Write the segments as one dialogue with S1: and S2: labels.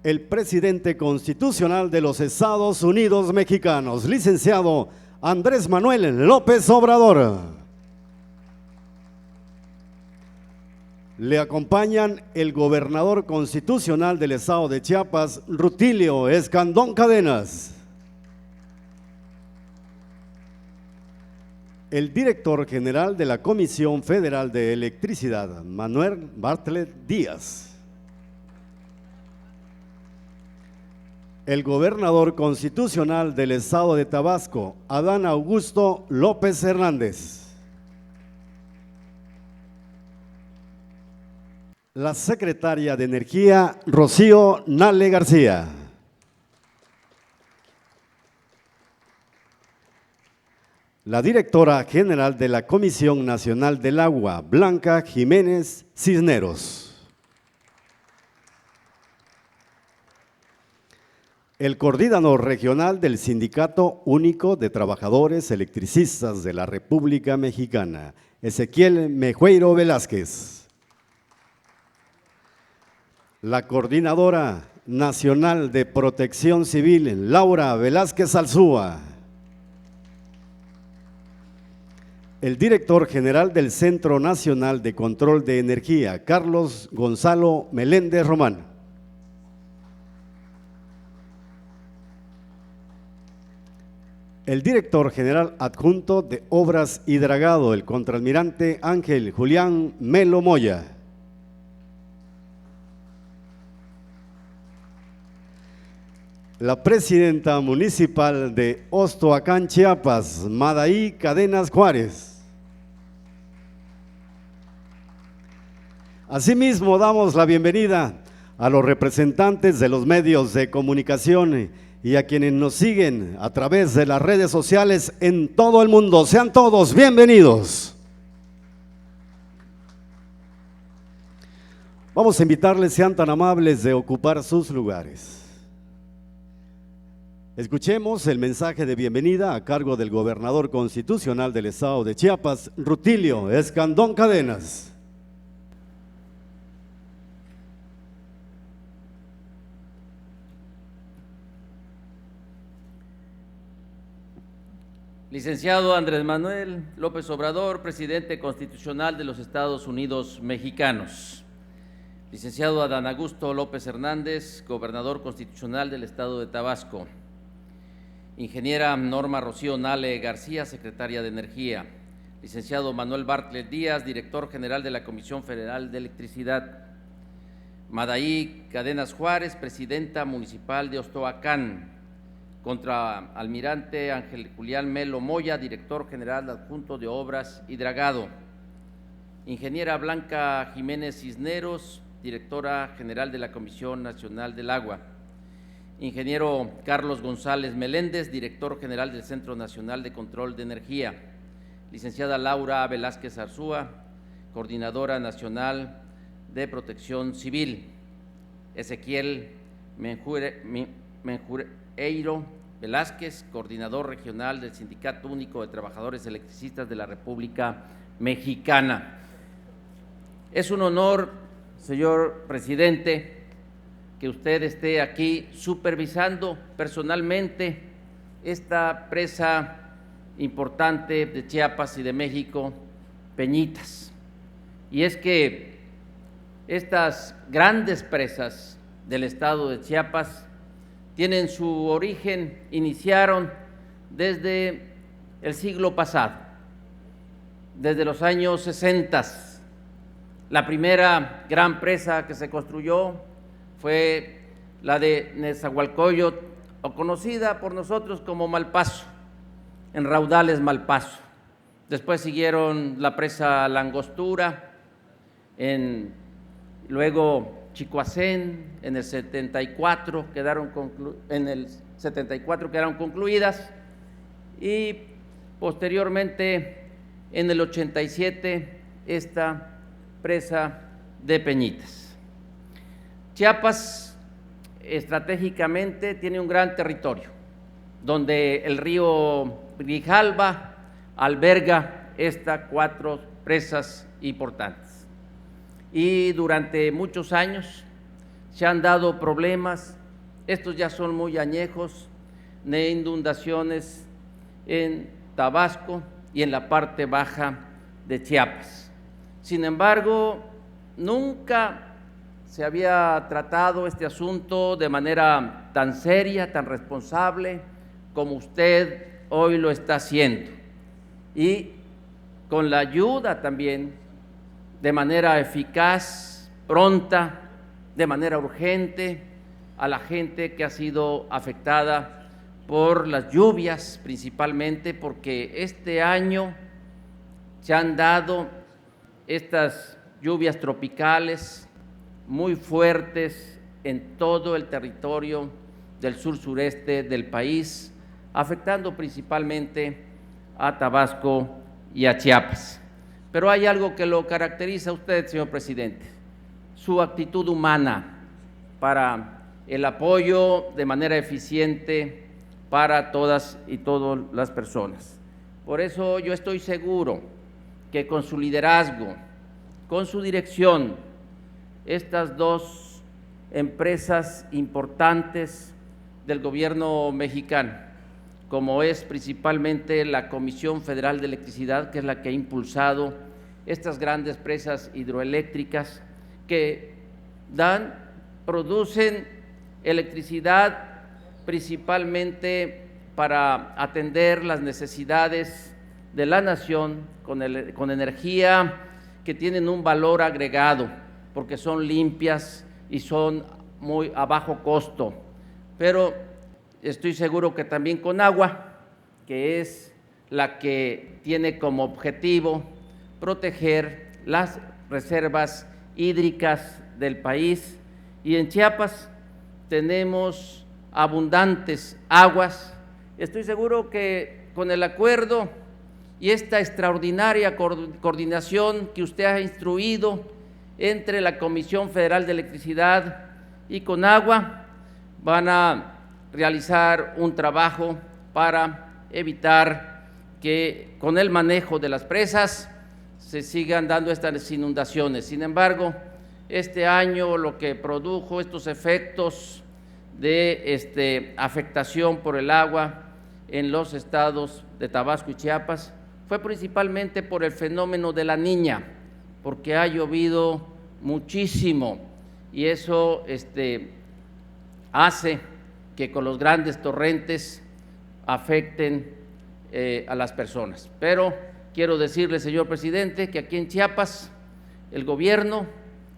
S1: el presidente constitucional de los Estados Unidos mexicanos, licenciado Andrés Manuel López Obrador. Le acompañan el gobernador constitucional del estado de Chiapas, Rutilio Escandón Cadenas. El director general de la Comisión Federal de Electricidad, Manuel Bartlett Díaz. El gobernador constitucional del estado de Tabasco, Adán Augusto López Hernández. La secretaria de Energía, Rocío Nale García. La directora general de la Comisión Nacional del Agua, Blanca Jiménez Cisneros. El coordinador regional del Sindicato Único de Trabajadores Electricistas de la República Mexicana, Ezequiel Mejueiro Velázquez. La coordinadora nacional de Protección Civil, Laura Velázquez Alzúa. El director general del Centro Nacional de Control de Energía, Carlos Gonzalo Meléndez Román. El director general adjunto de Obras y Dragado, el contraalmirante Ángel Julián Melo Moya. La presidenta municipal de Ostoacán, Chiapas, Madaí Cadenas Juárez. Asimismo, damos la bienvenida a los representantes de los medios de comunicación y a quienes nos siguen a través de las redes sociales en todo el mundo. Sean todos bienvenidos. Vamos a invitarles, sean tan amables de ocupar sus lugares. Escuchemos el mensaje de bienvenida a cargo del gobernador constitucional del estado de Chiapas, Rutilio Escandón Cadenas.
S2: Licenciado Andrés Manuel López Obrador, presidente constitucional de los Estados Unidos mexicanos. Licenciado Adán Augusto López Hernández, gobernador constitucional del estado de Tabasco. Ingeniera Norma Rocío Nale García, secretaria de Energía. Licenciado Manuel Bartlett Díaz, director general de la Comisión Federal de Electricidad. Madaí Cadenas Juárez, presidenta municipal de Ostoacán. Contraalmirante Ángel Julián Melo Moya, director general adjunto de Obras y Dragado. Ingeniera Blanca Jiménez Cisneros, directora general de la Comisión Nacional del Agua. Ingeniero Carlos González Meléndez, director general del Centro Nacional de Control de Energía. Licenciada Laura Velázquez Alzúa, coordinadora nacional de Protección Civil. Ezequiel Mejueiro Velázquez, coordinador regional del Sindicato Único de Trabajadores Electricistas de la República Mexicana. Es un honor, señor presidente, que usted esté aquí supervisando personalmente esta presa importante de Chiapas y de México, Peñitas. Y es que estas grandes presas del estado de Chiapas tienen su origen, iniciaron desde el siglo pasado, desde los años 60. La primera gran presa que se construyó fue la de Nezahualcóyotl, o conocida por nosotros como Malpaso, en raudales Malpaso. Después siguieron la presa La Angostura, luego Chicoacén, en el 74 quedaron concluidas, y posteriormente en el 87 esta presa de Peñitas. Chiapas estratégicamente tiene un gran territorio, donde el río Grijalva alberga estas 4 presas importantes. Y durante muchos años se han dado problemas, estos ya son muy añejos, de inundaciones en Tabasco y en la parte baja de Chiapas. Sin embargo, nunca se había tratado este asunto de manera tan seria, tan responsable, como usted hoy lo está haciendo. Y con la ayuda también, de manera eficaz, pronta, de manera urgente, a la gente que ha sido afectada por las lluvias, principalmente porque este año se han dado estas lluvias tropicales muy fuertes en todo el territorio del sur-sureste del país, afectando principalmente a Tabasco y a Chiapas. Pero hay algo que lo caracteriza a usted, señor presidente, su actitud humana para el apoyo de manera eficiente para todas y todas las personas. Por eso yo estoy seguro que con su liderazgo, con su dirección, estas dos empresas importantes del gobierno mexicano, como es principalmente la Comisión Federal de Electricidad, que es la que ha impulsado estas grandes presas hidroeléctricas que producen electricidad principalmente para atender las necesidades de la nación con energía que tienen un valor agregado, porque son limpias y son muy a bajo costo. Pero estoy seguro que también con agua, que es la que tiene como objetivo proteger las reservas hídricas del país. Y en Chiapas tenemos abundantes aguas. Estoy seguro que con el acuerdo y esta extraordinaria coordinación que usted ha instruido entre la Comisión Federal de Electricidad y Conagua, van a realizar un trabajo para evitar que con el manejo de las presas se sigan dando estas inundaciones. Sin embargo, este año lo que produjo estos efectos de afectación por el agua en los estados de Tabasco y Chiapas fue principalmente por el fenómeno de la Niña, porque ha llovido muchísimo y eso hace que con los grandes torrentes afecten a las personas. Pero quiero decirle, señor presidente, que aquí en Chiapas el gobierno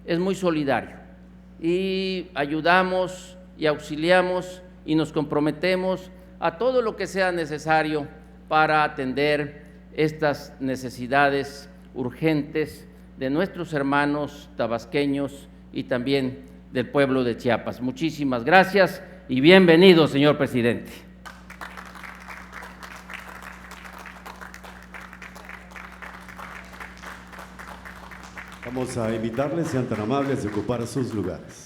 S2: es muy solidario y ayudamos y auxiliamos y nos comprometemos a todo lo que sea necesario para atender estas necesidades urgentes de nuestros hermanos tabasqueños y también del pueblo de Chiapas. Muchísimas gracias y bienvenido, señor presidente.
S1: Vamos a invitarles, sean tan amables de ocupar sus lugares.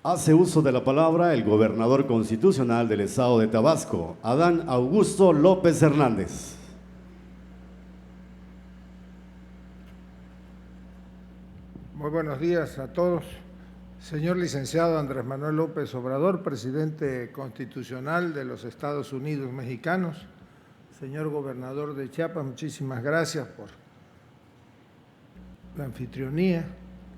S1: Hace uso de la palabra el gobernador constitucional del estado de Tabasco, Adán Augusto López Hernández.
S3: Muy buenos días a todos. Señor licenciado Andrés Manuel López Obrador, presidente constitucional de los Estados Unidos mexicanos, señor gobernador de Chiapas, muchísimas gracias por la anfitrionía,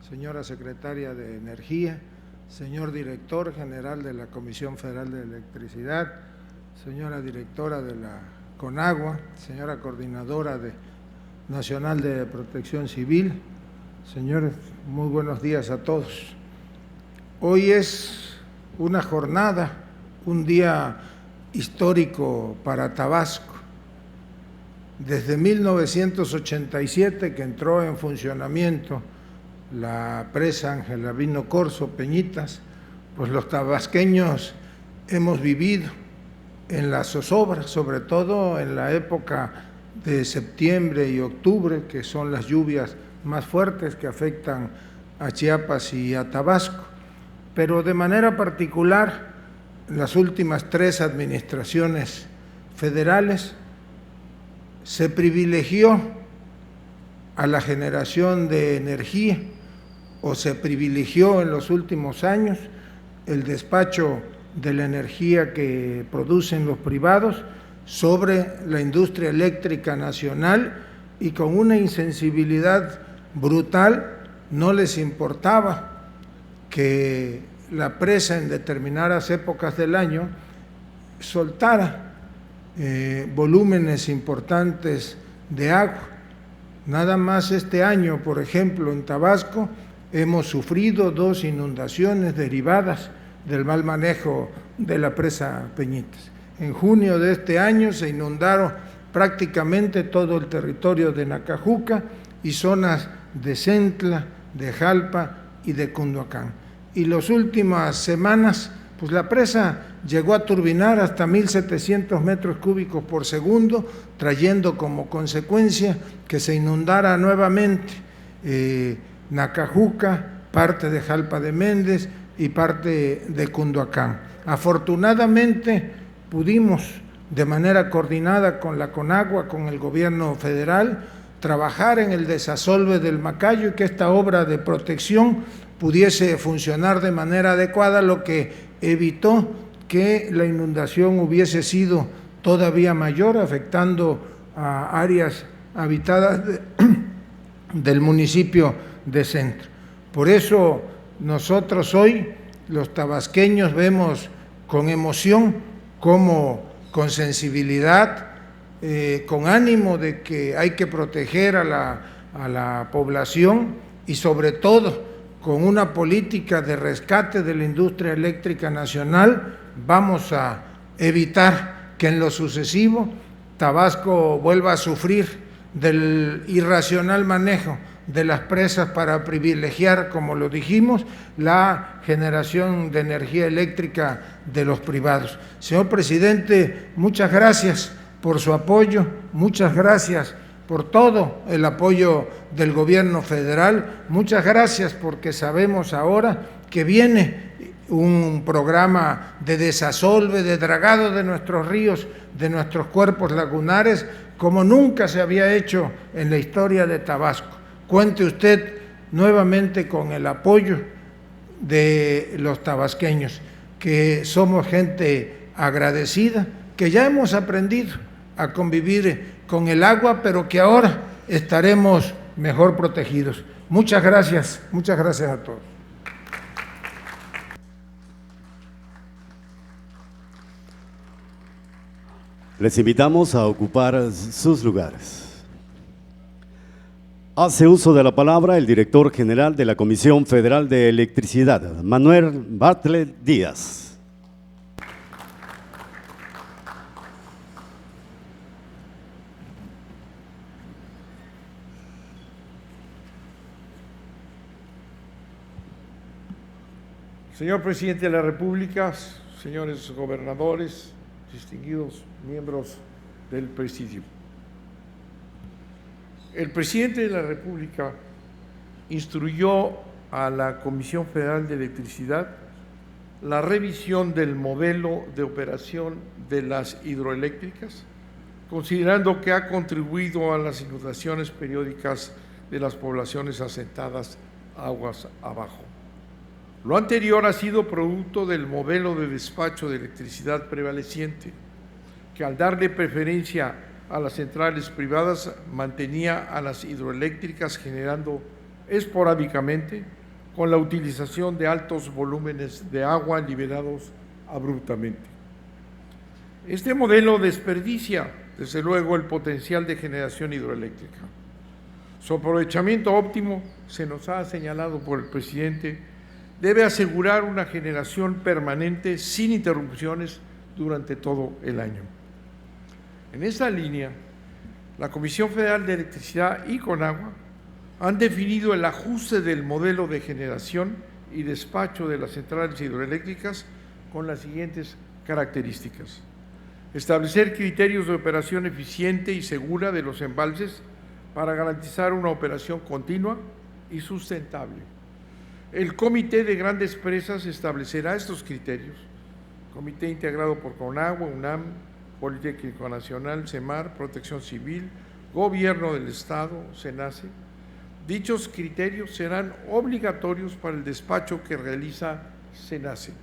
S3: señora secretaria de Energía, señor director general de la Comisión Federal de Electricidad, señora directora de la Conagua, señora coordinadora nacional de Protección Civil. Señores, muy buenos días a todos. Hoy es una jornada, un día histórico para Tabasco. Desde 1987 que entró en funcionamiento la presa Ángel Albino Corzo Peñitas, pues los tabasqueños hemos vivido en la zozobra, sobre todo en la época de septiembre y octubre, que son las lluvias más fuertes que afectan a Chiapas y a Tabasco, pero de manera particular en las últimas 3 administraciones federales se privilegió a la generación de energía o se privilegió en los últimos años el despacho de la energía que producen los privados sobre la industria eléctrica nacional, y con una insensibilidad brutal no les importaba que la presa en determinadas épocas del año soltara volúmenes importantes de agua. Nada más este año, por ejemplo, en Tabasco hemos sufrido 2 inundaciones derivadas del mal manejo de la presa Peñitas. En junio de este año se inundaron prácticamente todo el territorio de Nacajuca y zonas de Centla, de Jalpa y de Cunduacán. Y las últimas semanas, pues la presa llegó a turbinar hasta 1.700 metros cúbicos por segundo, trayendo como consecuencia que se inundara nuevamente Nacajuca, parte de Jalpa de Méndez y parte de Cunduacán. Afortunadamente pudimos, de manera coordinada con la CONAGUA, con el gobierno federal, trabajar en el desasolve del Macayo y que esta obra de protección pudiese funcionar de manera adecuada, lo que evitó que la inundación hubiese sido todavía mayor, afectando a áreas habitadas del municipio de Centro. Por eso nosotros hoy, los tabasqueños, vemos con emoción cómo, con sensibilidad, con ánimo de que hay que proteger a la población y sobre todo con una política de rescate de la industria eléctrica nacional, vamos a evitar que en lo sucesivo Tabasco vuelva a sufrir del irracional manejo de las presas para privilegiar, como lo dijimos, la generación de energía eléctrica de los privados. Señor presidente, muchas gracias por su apoyo, muchas gracias por todo el apoyo del gobierno federal, muchas gracias porque sabemos ahora que viene un programa de desasolve, de dragado de nuestros ríos, de nuestros cuerpos lagunares, como nunca se había hecho en la historia de Tabasco. Cuente usted nuevamente con el apoyo de los tabasqueños, que somos gente agradecida, que ya hemos aprendido a convivir con el agua, pero que ahora estaremos mejor protegidos. Muchas gracias a todos.
S1: Les invitamos a ocupar sus lugares. Hace uso de la palabra el director general de la Comisión Federal de Electricidad, Manuel Bartlett Díaz.
S4: Señor Presidente de la República, señores gobernadores, distinguidos miembros del presidio. El presidente de la República instruyó a la Comisión Federal de Electricidad la revisión del modelo de operación de las hidroeléctricas, considerando que ha contribuido a las inundaciones periódicas de las poblaciones asentadas aguas abajo. Lo anterior ha sido producto del modelo de despacho de electricidad prevaleciente, que al darle preferencia a las centrales privadas mantenía a las hidroeléctricas generando esporádicamente con la utilización de altos volúmenes de agua liberados abruptamente. Este modelo desperdicia, desde luego, el potencial de generación hidroeléctrica. Su aprovechamiento óptimo, se nos ha señalado por el presidente, debe asegurar una generación permanente sin interrupciones durante todo el año. En esta línea, la Comisión Federal de Electricidad y CONAGUA han definido el ajuste del modelo de generación y despacho de las centrales hidroeléctricas con las siguientes características: establecer criterios de operación eficiente y segura de los embalses para garantizar una operación continua y sustentable. El Comité de Grandes Presas establecerá estos criterios, comité integrado por CONAGUA, UNAM, Politécnico Nacional, CEMAR, Protección Civil, Gobierno del Estado, SENACE, Dichos criterios serán obligatorios para el despacho que realiza SENACE.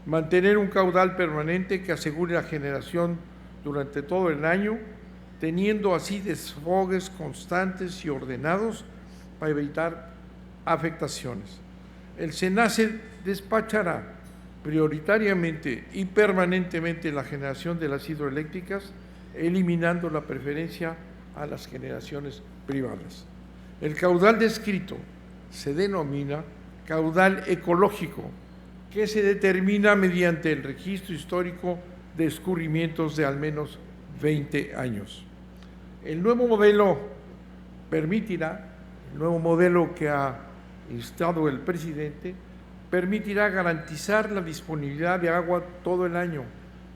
S4: Mantener un caudal permanente que asegure la generación durante todo el año, teniendo así desfogues constantes y ordenados para evitar afectaciones. El SENACE despachará prioritariamente y permanentemente la generación de las hidroeléctricas, eliminando la preferencia a las generaciones privadas. El caudal descrito se denomina caudal ecológico, que se determina mediante el registro histórico de escurrimientos de al menos 20 años. El nuevo modelo que ha instado el presidente, permitirá garantizar la disponibilidad de agua todo el año,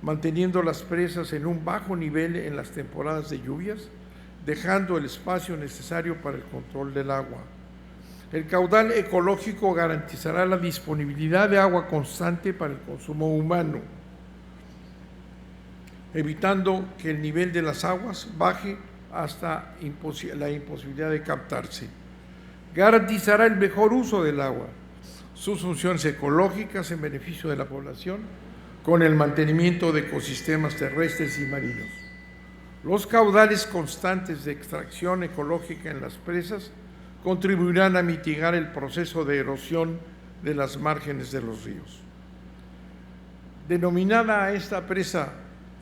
S4: manteniendo las presas en un bajo nivel en las temporadas de lluvias, dejando el espacio necesario para el control del agua. El caudal ecológico garantizará la disponibilidad de agua constante para el consumo humano, evitando que el nivel de las aguas baje hasta la imposibilidad de captarse. Garantizará el mejor uso del agua, sus funciones ecológicas en beneficio de la población, con el mantenimiento de ecosistemas terrestres y marinos. Los caudales constantes de extracción ecológica en las presas contribuirán a mitigar el proceso de erosión de las márgenes de los ríos. Denominada a esta presa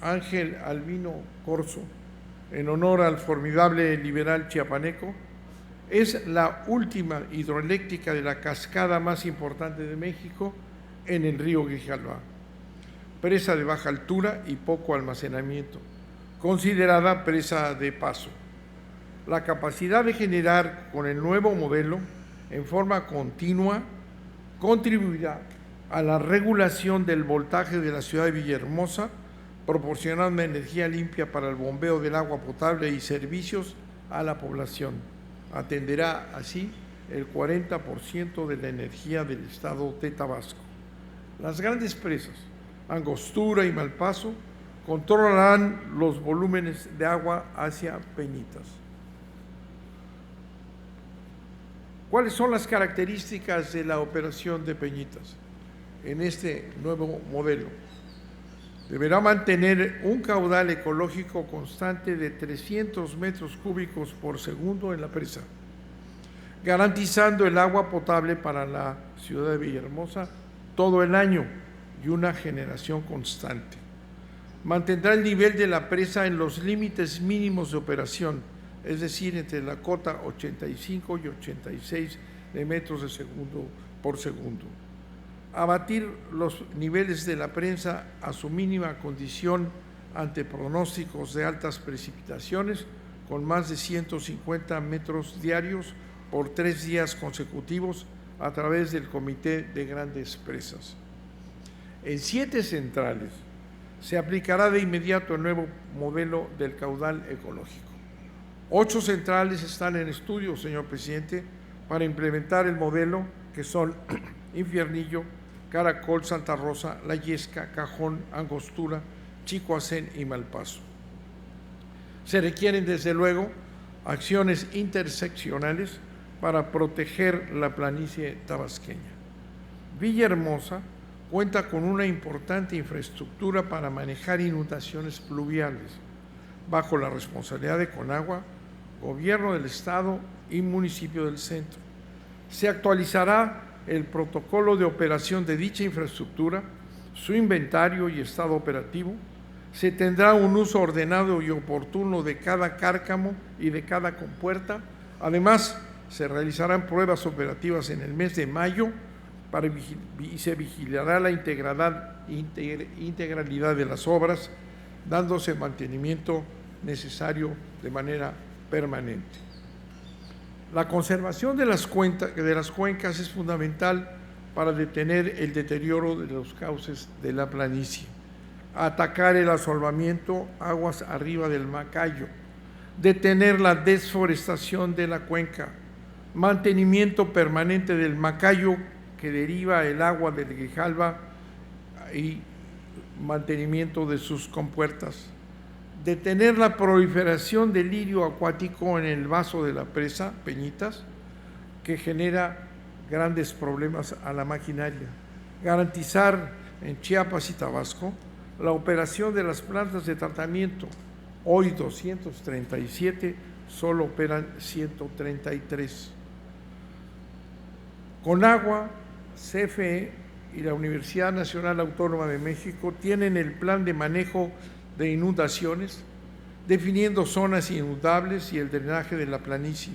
S4: Ángel Albino Corzo, en honor al formidable liberal chiapaneco, es la última hidroeléctrica de la cascada más importante de México en el río Grijalva, presa de baja altura y poco almacenamiento, considerada presa de paso. La capacidad de generar con el nuevo modelo en forma continua contribuirá a la regulación del voltaje de la ciudad de Villahermosa, proporcionando energía limpia para el bombeo del agua potable y servicios a la población. Atenderá así el 40% de la energía del estado de Tabasco. Las grandes presas, Angostura y Malpaso, controlarán los volúmenes de agua hacia Peñitas. ¿Cuáles son las características de la operación de Peñitas en este nuevo modelo? Deberá mantener un caudal ecológico constante de 300 metros cúbicos por segundo en la presa, garantizando el agua potable para la ciudad de Villahermosa todo el año y una generación constante. Mantendrá el nivel de la presa en los límites mínimos de operación, es decir, entre la cota 85 y 86 de metros de segundo por segundo. Abatir los niveles de la presa a su mínima condición ante pronósticos de altas precipitaciones con más de 150 metros diarios por 3 días consecutivos a través del Comité de Grandes Presas. En 7 centrales se aplicará de inmediato el nuevo modelo del caudal ecológico. 8 centrales están en estudio, señor presidente, para implementar el modelo, que son Infiernillo, Caracol, Santa Rosa, La Yesca, Cajón, Angostura, Chicoacén y Malpaso. Se requieren, desde luego, acciones interseccionales para proteger la planicie tabasqueña. Villahermosa cuenta con una importante infraestructura para manejar inundaciones pluviales, bajo la responsabilidad de Conagua, Gobierno del Estado y Municipio del Centro. Se actualizará el protocolo de operación de dicha infraestructura, su inventario y estado operativo. Se tendrá un uso ordenado y oportuno de cada cárcamo y de cada compuerta. Además, se realizarán pruebas operativas en el mes de mayo y se vigilará la integralidad de las obras, dándose mantenimiento necesario de manera permanente. La conservación de las cuencas es fundamental para detener el deterioro de los cauces de la planicie, atacar el asolvamiento aguas arriba del Macayo, detener la desforestación de la cuenca, mantenimiento permanente del Macayo que deriva el agua del Grijalva y mantenimiento de sus compuertas, detener la proliferación del lirio acuático en el vaso de la presa Peñitas, que genera grandes problemas a la maquinaria. Garantizar en Chiapas y Tabasco la operación de las plantas de tratamiento. Hoy 237, solo operan 133. Conagua, CFE y la Universidad Nacional Autónoma de México tienen el plan de manejo de inundaciones, definiendo zonas inundables y el drenaje de la planicie.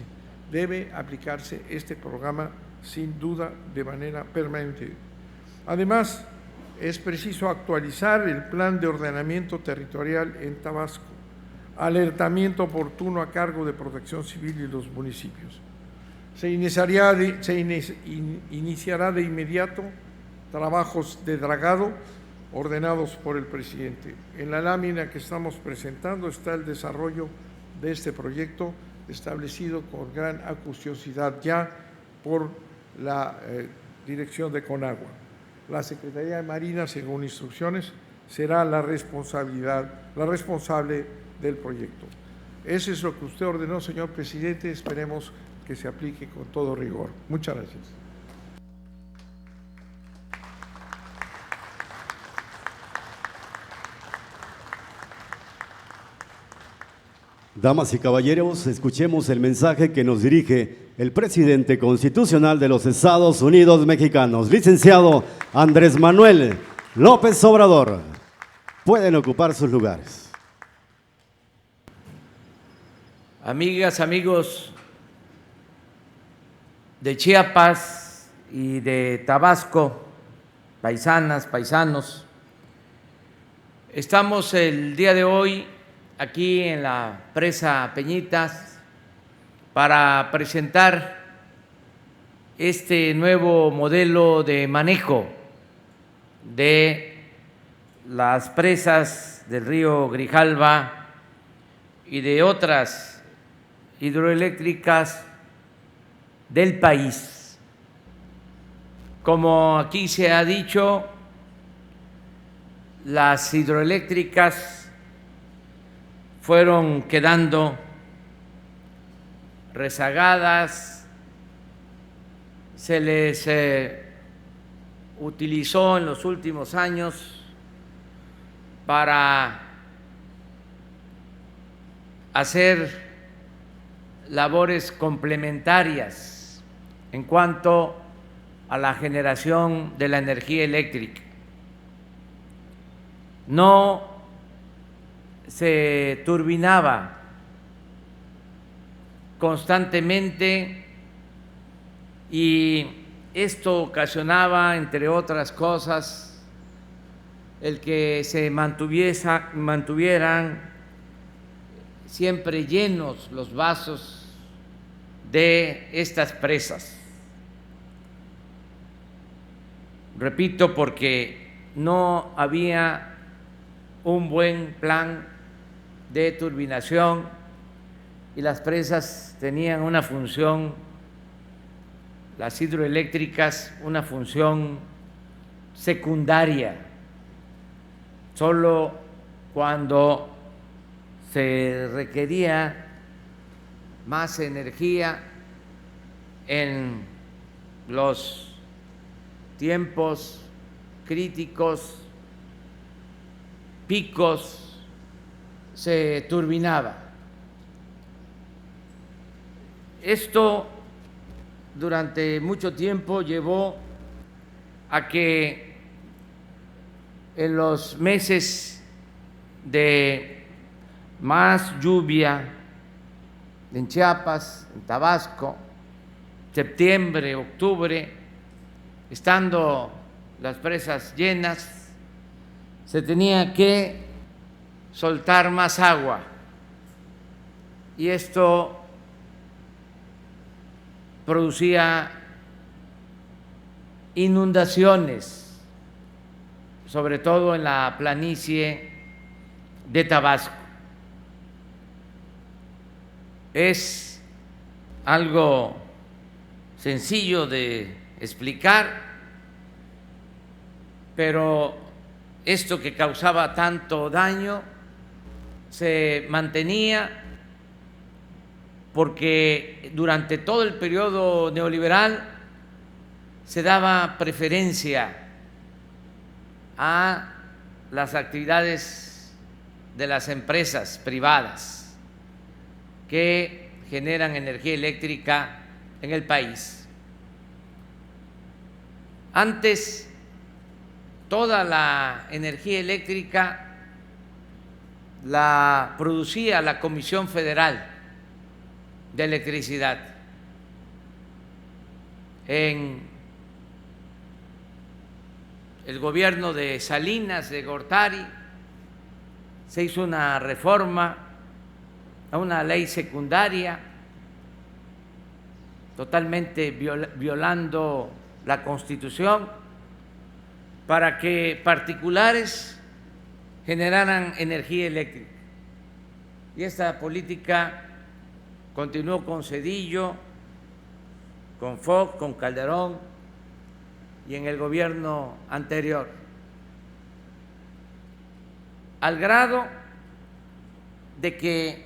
S4: Debe aplicarse este programa sin duda de manera permanente. Además, es preciso actualizar el plan de ordenamiento territorial en Tabasco, alertamiento oportuno a cargo de Protección Civil y los municipios. Se iniciará de inmediato trabajos de dragado ordenados por el presidente. En la lámina que estamos presentando está el desarrollo de este proyecto establecido con gran acuciosidad ya por la dirección de Conagua. La Secretaría de Marina, según instrucciones, será la responsable del proyecto. Eso es lo que usted ordenó, señor presidente. Esperemos que se aplique con todo rigor. Muchas gracias.
S1: Damas y caballeros, escuchemos el mensaje que nos dirige el presidente constitucional de los Estados Unidos mexicanos, licenciado Andrés Manuel López Obrador. Pueden ocupar sus lugares.
S2: Amigas, amigos de Chiapas y de Tabasco, paisanas, paisanos, estamos el día de hoy aquí en la presa Peñitas para presentar este nuevo modelo de manejo de las presas del río Grijalva y de otras hidroeléctricas del país. Como aquí se ha dicho, las hidroeléctricas fueron quedando rezagadas, se les utilizó en los últimos años para hacer labores complementarias en cuanto a la generación de la energía eléctrica. No se turbinaba constantemente y esto ocasionaba, entre otras cosas, el que se mantuvieran siempre llenos los vasos de estas presas. Repito, porque no había un buen plan de turbinación y las presas tenían una función, las hidroeléctricas, una función secundaria. Solo cuando se requería más energía en los tiempos críticos, picos, se turbinaba. Esto durante mucho tiempo llevó a que en los meses de más lluvia en Chiapas, en Tabasco, septiembre, octubre, estando las presas llenas, se tenía que soltar más agua y esto producía inundaciones, sobre todo en la planicie de Tabasco. Es algo sencillo de explicar, pero esto que causaba tanto daño se mantenía porque durante todo el periodo neoliberal se daba preferencia a las actividades de las empresas privadas que generan energía eléctrica en el país. Antes, toda la energía eléctrica la producía la Comisión Federal de Electricidad. En el gobierno de Salinas, de Gortari, se hizo una reforma a una ley secundaria, totalmente violando la Constitución, para que particulares generaran energía eléctrica. Y esta política continuó con Zedillo, con Fox, con Calderón y en el gobierno anterior, al grado de que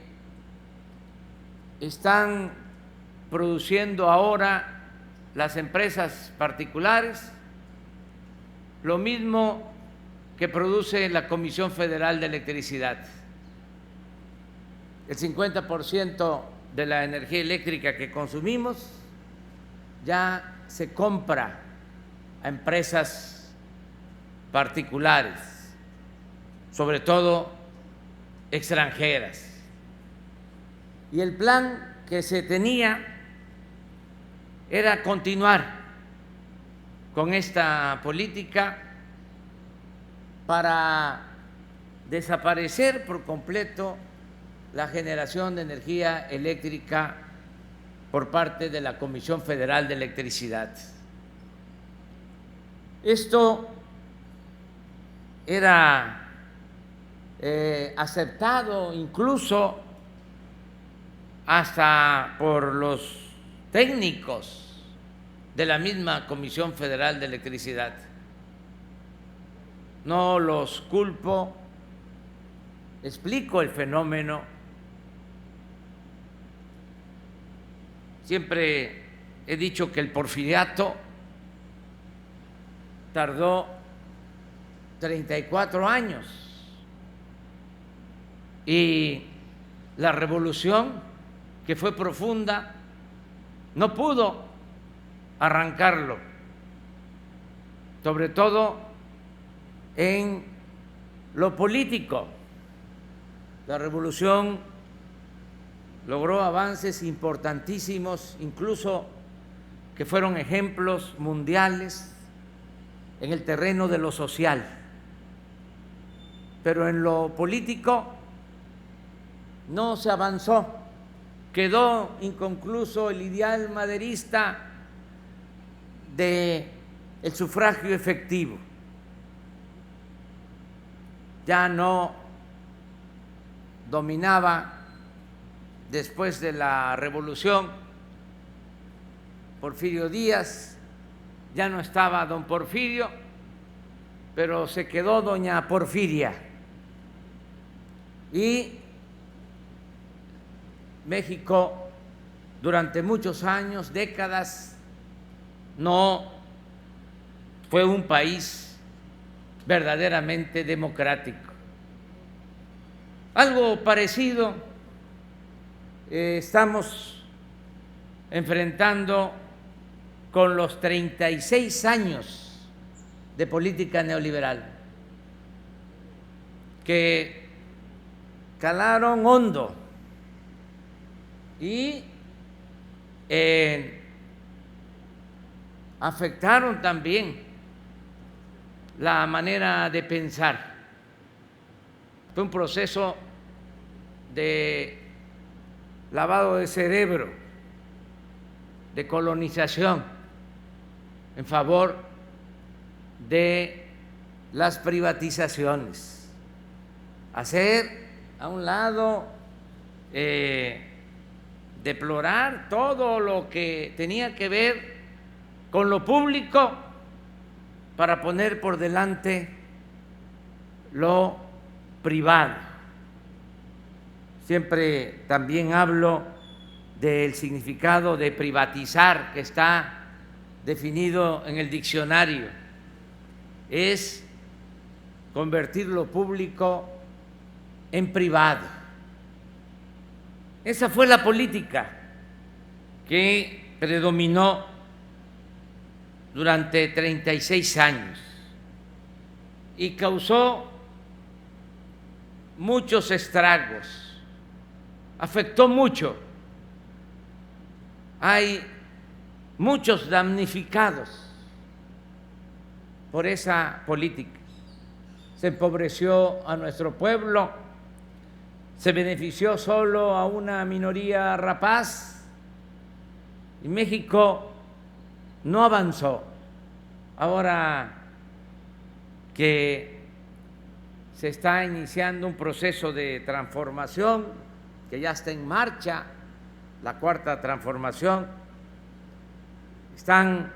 S2: están produciendo ahora las empresas particulares lo mismo que produce la Comisión Federal de Electricidad. El 50% de la energía eléctrica que consumimos ya se compra a empresas particulares, sobre todo extranjeras. Y el plan que se tenía era continuar con esta política para desaparecer por completo la generación de energía eléctrica por parte de la Comisión Federal de Electricidad. Esto era aceptado incluso hasta por los técnicos de la misma Comisión Federal de Electricidad. No los culpo, explico el fenómeno. Siempre he dicho que el porfiriato tardó 34 años y la revolución, que fue profunda, no pudo arrancarlo, sobre todo en lo político. La revolución logró avances importantísimos, incluso que fueron ejemplos mundiales en el terreno de lo social, pero en lo político no se avanzó, quedó inconcluso el ideal maderista del sufragio efectivo. Ya no dominaba, después de la revolución, Porfirio Díaz, ya no estaba don Porfirio, pero se quedó doña Porfiria. Y México, durante muchos años, décadas, no fue un país verdaderamente democrático. Algo parecido estamos enfrentando con los 36 años de política neoliberal, que calaron hondo y afectaron también la manera de pensar. Fue un proceso de lavado de cerebro, de colonización en favor de las privatizaciones, hacer a un lado, deplorar todo lo que tenía que ver con lo público para poner por delante lo privado. Siempre también hablo del significado de privatizar que está definido en el diccionario. Es convertir lo público en privado. Esa fue la política que predominó durante 36 años y causó muchos estragos, afectó mucho. Hay muchos damnificados por esa política. Se empobreció a nuestro pueblo, se benefició solo a una minoría rapaz y México no avanzó. Ahora que se está iniciando un proceso de transformación, que ya está en marcha, la cuarta transformación, están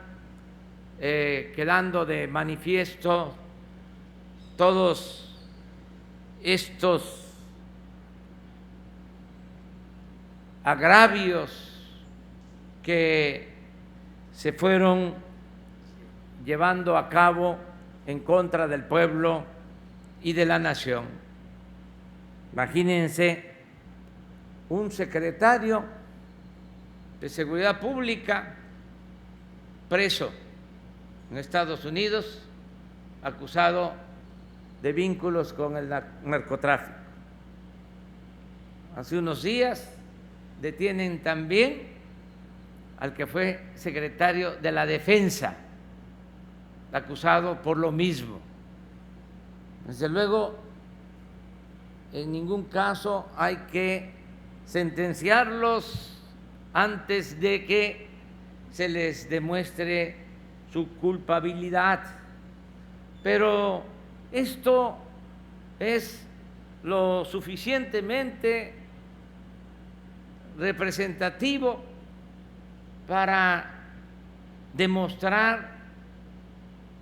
S2: quedando de manifiesto todos estos agravios que se fueron llevando a cabo en contra del pueblo y de la nación. Imagínense un secretario de Seguridad Pública preso en Estados Unidos, acusado de vínculos con el narcotráfico. Hace unos días detienen también al que fue secretario de la Defensa, acusado por lo mismo. Desde luego, en ningún caso hay que sentenciarlos antes de que se les demuestre su culpabilidad. Pero esto es lo suficientemente representativo para demostrar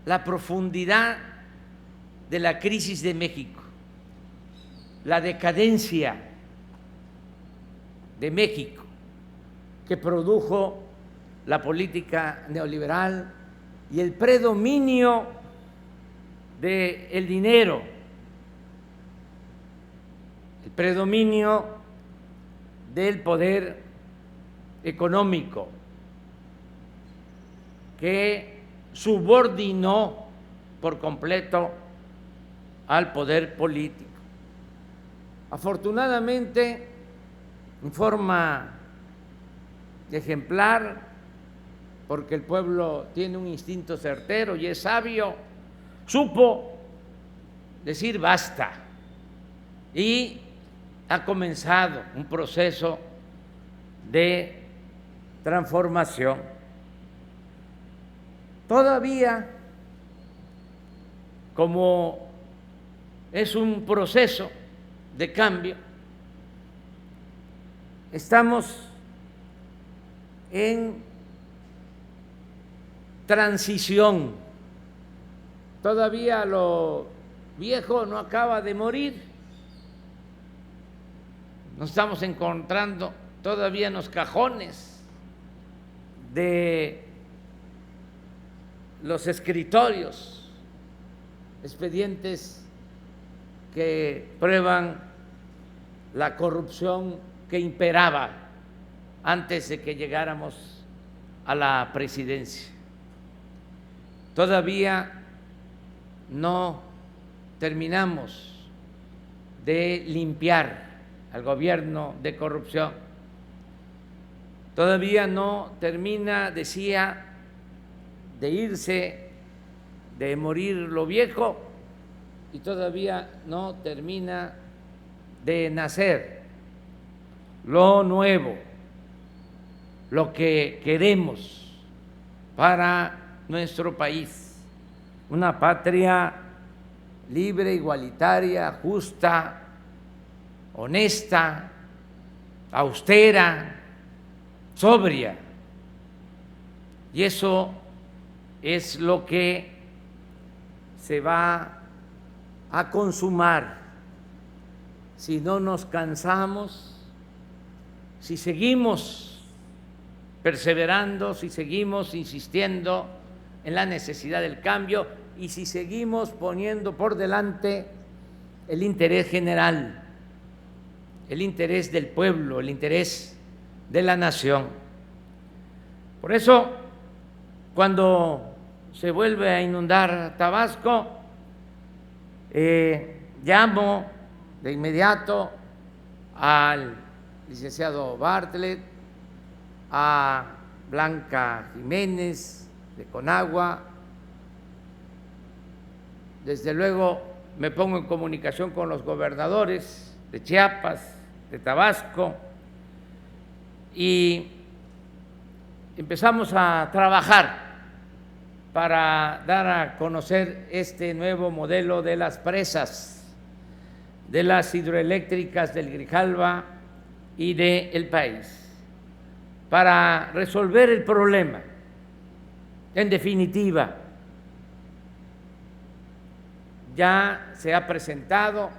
S2: la profundidad de la crisis de México, la decadencia de México que produjo la política neoliberal y el predominio del dinero, el predominio del poder económico que subordinó por completo al poder político. Afortunadamente, en forma ejemplar, porque el pueblo tiene un instinto certero y es sabio, supo decir basta y ha comenzado un proceso de transformación. Todavía, como es un proceso de cambio, estamos en transición. Todavía lo viejo no acaba de morir. Nos estamos encontrando todavía en los cajones de los escritorios expedientes que prueban la corrupción que imperaba antes de que llegáramos a la presidencia. Todavía no terminamos de limpiar al gobierno de corrupción. Todavía no termina, decía, de irse, de morir lo viejo, y todavía no termina de nacer lo nuevo, lo que queremos para nuestro país, una patria libre, igualitaria, justa, honesta, austera, sobria. Y eso es lo que se va a consumar si no nos cansamos, si seguimos perseverando, si seguimos insistiendo en la necesidad del cambio y si seguimos poniendo por delante el interés general, el interés del pueblo, el interés de la nación. Por eso, cuando se vuelve a inundar Tabasco, llamo de inmediato al licenciado Bartlett, a Blanca Jiménez de Conagua. Desde luego me pongo en comunicación con los gobernadores de Chiapas, de Tabasco, y empezamos a trabajar para dar a conocer este nuevo modelo de las presas, de las hidroeléctricas del Grijalva y del país, para resolver el problema. En definitiva, ya se ha presentado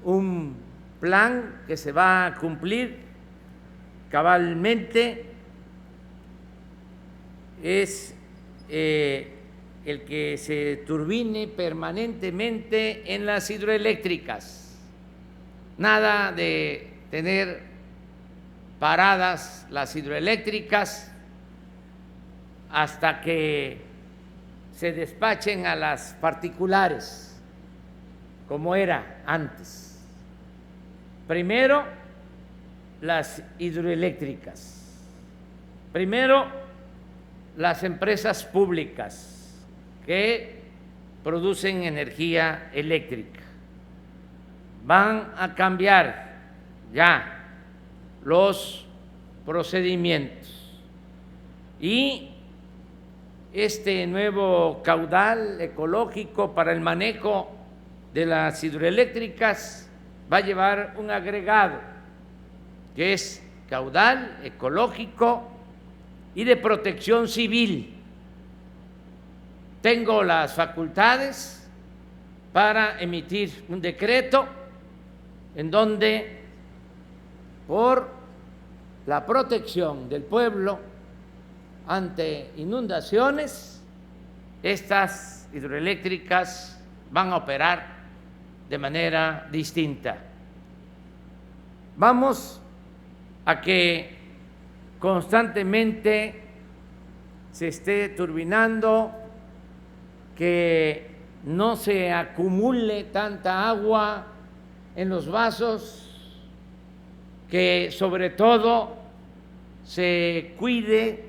S2: un plan que se va a cumplir cabalmente, es el que se turbine permanentemente en las hidroeléctricas. Nada de tener paradas las hidroeléctricas hasta que se despachen a las particulares, como era antes. Primero, las hidroeléctricas. Primero, las empresas públicas que producen energía eléctrica. Van a cambiar ya los procedimientos y este nuevo caudal ecológico para el manejo de las hidroeléctricas va a llevar un agregado que es caudal ecológico y de protección civil. Tengo las facultades para emitir un decreto en donde, por la protección del pueblo ante inundaciones, estas hidroeléctricas van a operar de manera distinta. Vamos a que constantemente se esté turbinando, que no se acumule tanta agua en los vasos, que sobre todo se cuide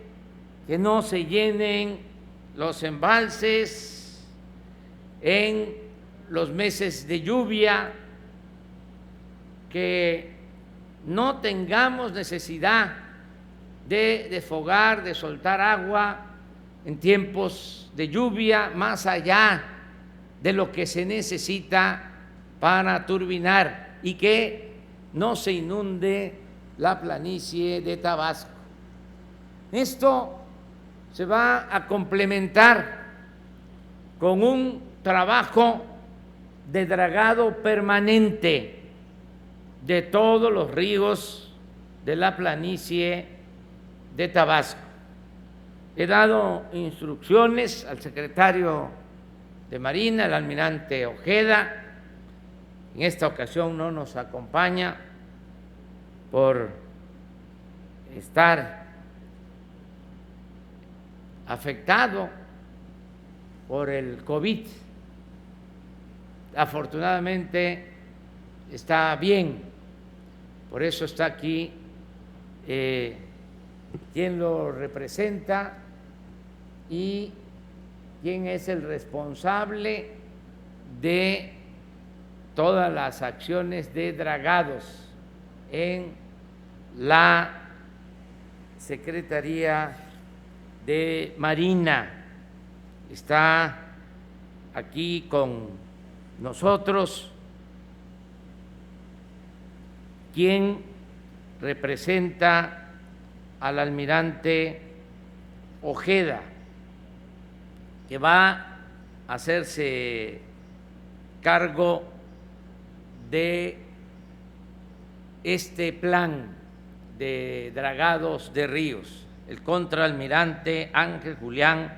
S2: que no se llenen los embalses en los meses de lluvia, que no tengamos necesidad de desfogar, de soltar agua en tiempos de lluvia, más allá de lo que se necesita para turbinar, y que no se inunde la planicie de Tabasco. Esto se va a complementar con un trabajo de dragado permanente de todos los ríos de la planicie de Tabasco. He dado instrucciones al secretario de Marina, el almirante Ojeda. En esta ocasión no nos acompaña por estar afectado por el COVID. Afortunadamente está bien, por eso está aquí quien lo representa y quien es el responsable de todas las acciones de dragados en la Secretaría de Marina. Está aquí con nosotros quien representa al almirante Ojeda, que va a hacerse cargo de este plan de dragados de ríos, el contraalmirante Ángel Julián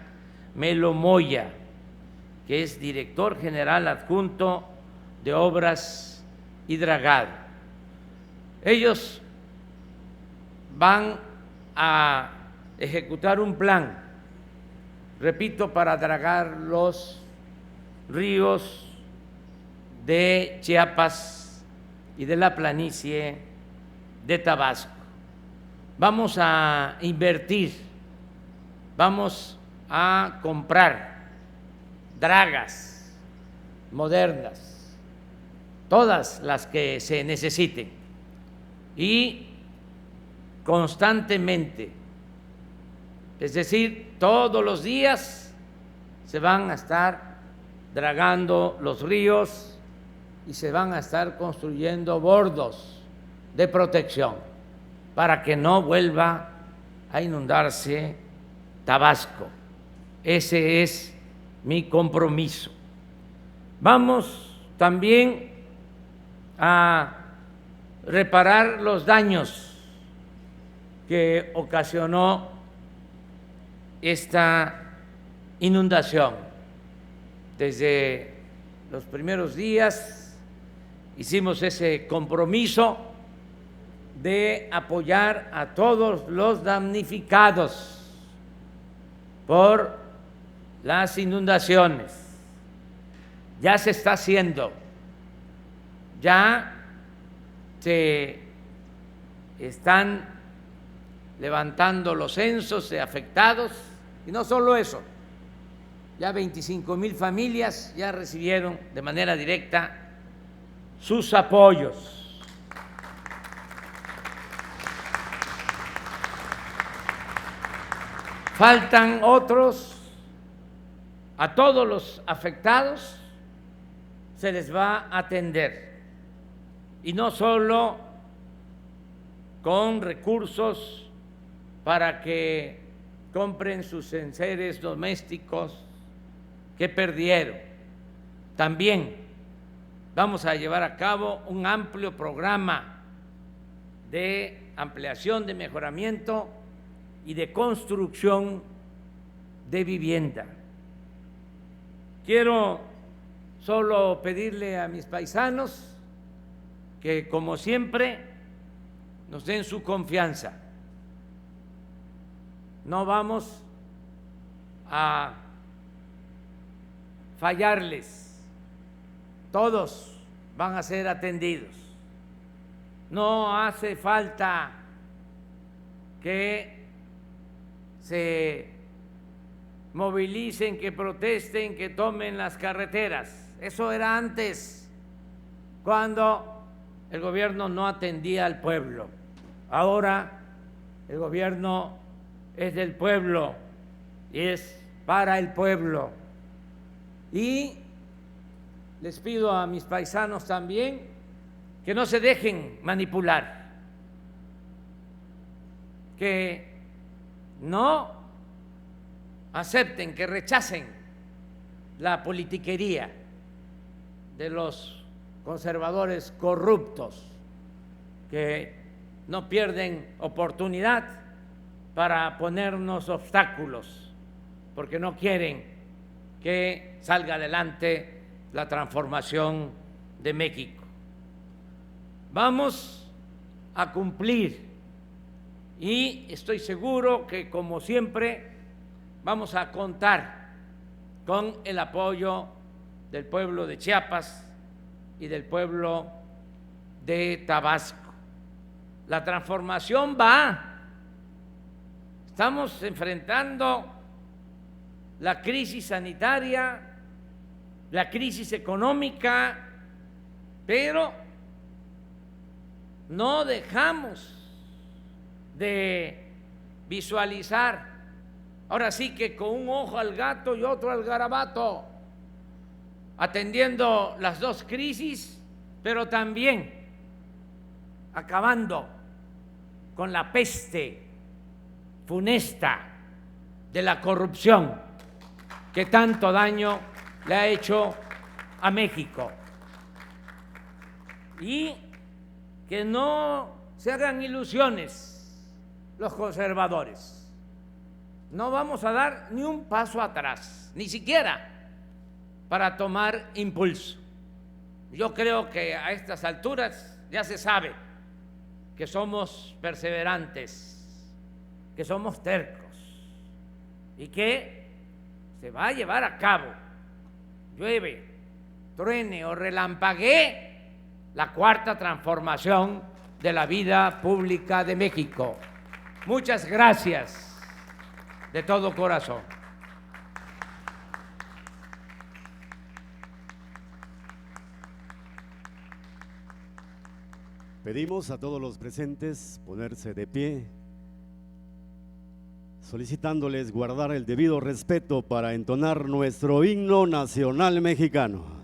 S2: Melo Moya, que es director general adjunto de Obras y Dragado. Ellos van a ejecutar un plan, repito, para dragar los ríos de Chiapas y de la planicie de Tabasco. Vamos a invertir, vamos a comprar dragas modernas, todas las que se necesiten, y constantemente, es decir, todos los días se van a estar dragando los ríos y se van a estar construyendo bordos de protección para que no vuelva a inundarse Tabasco. Ese es mi compromiso. Vamos también a reparar los daños que ocasionó esta inundación. Desde los primeros días hicimos ese compromiso de apoyar a todos los damnificados por las inundaciones. Ya se está haciendo, ya se están levantando los censos de afectados, y no solo eso, ya 25,000 familias ya recibieron de manera directa sus apoyos. Faltan otros. A todos los afectados se les va a atender, y no solo con recursos para que compren sus enseres domésticos que perdieron. También vamos a llevar a cabo un amplio programa de ampliación, de mejoramiento y de construcción de vivienda. Quiero solo pedirle a mis paisanos que, como siempre, nos den su confianza. No vamos a fallarles, todos van a ser atendidos. No hace falta que se movilicen, que protesten, que tomen las carreteras. Eso era antes, cuando el gobierno no atendía al pueblo. Ahora el gobierno es del pueblo y es para el pueblo. Y les pido a mis paisanos también que no se dejen manipular, que no acepten, que rechacen la politiquería de los conservadores corruptos, que no pierden oportunidad para ponernos obstáculos, porque no quieren que salga adelante la transformación de México. Vamos a cumplir, y estoy seguro que, como siempre, vamos a contar con el apoyo del pueblo de Chiapas y del pueblo de Tabasco. La transformación va. Estamos enfrentando la crisis sanitaria, la crisis económica, pero no dejamos de visualizar, ahora sí que con un ojo al gato y otro al garabato, atendiendo las dos crisis, pero también acabando con la peste funesta de la corrupción que tanto daño le ha hecho a México. Y que no
S5: se hagan ilusiones los conservadores. No vamos a dar ni un paso atrás, ni siquiera para tomar impulso. Yo creo que a estas alturas ya se sabe que somos perseverantes, que somos tercos y que se va a llevar a cabo, llueve, truene o relampaguee, la cuarta transformación de la vida pública de México. Muchas gracias de todo corazón.
S1: Pedimos a todos los presentes ponerse de pie, solicitándoles guardar el debido respeto para entonar nuestro himno nacional mexicano.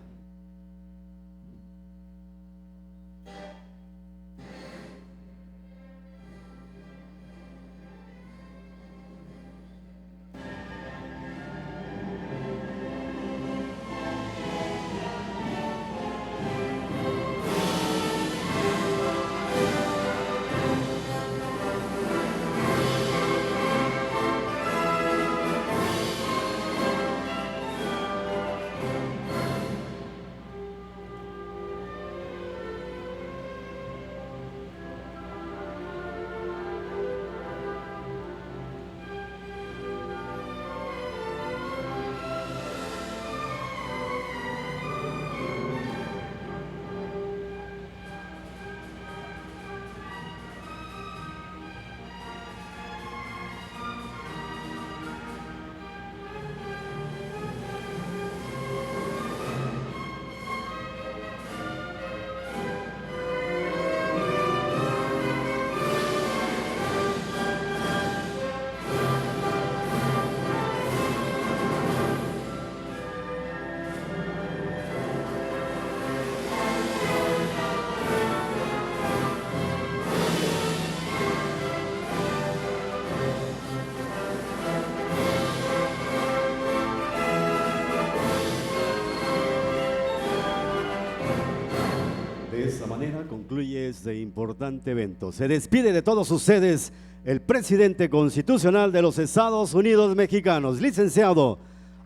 S1: De esta manera concluye este importante evento. Se despide de todos ustedes el presidente constitucional de los Estados Unidos mexicanos, licenciado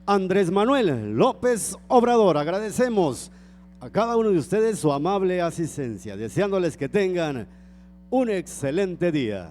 S1: Andrés Manuel López Obrador. Agradecemos a cada uno de ustedes su amable asistencia, deseándoles que tengan un excelente día.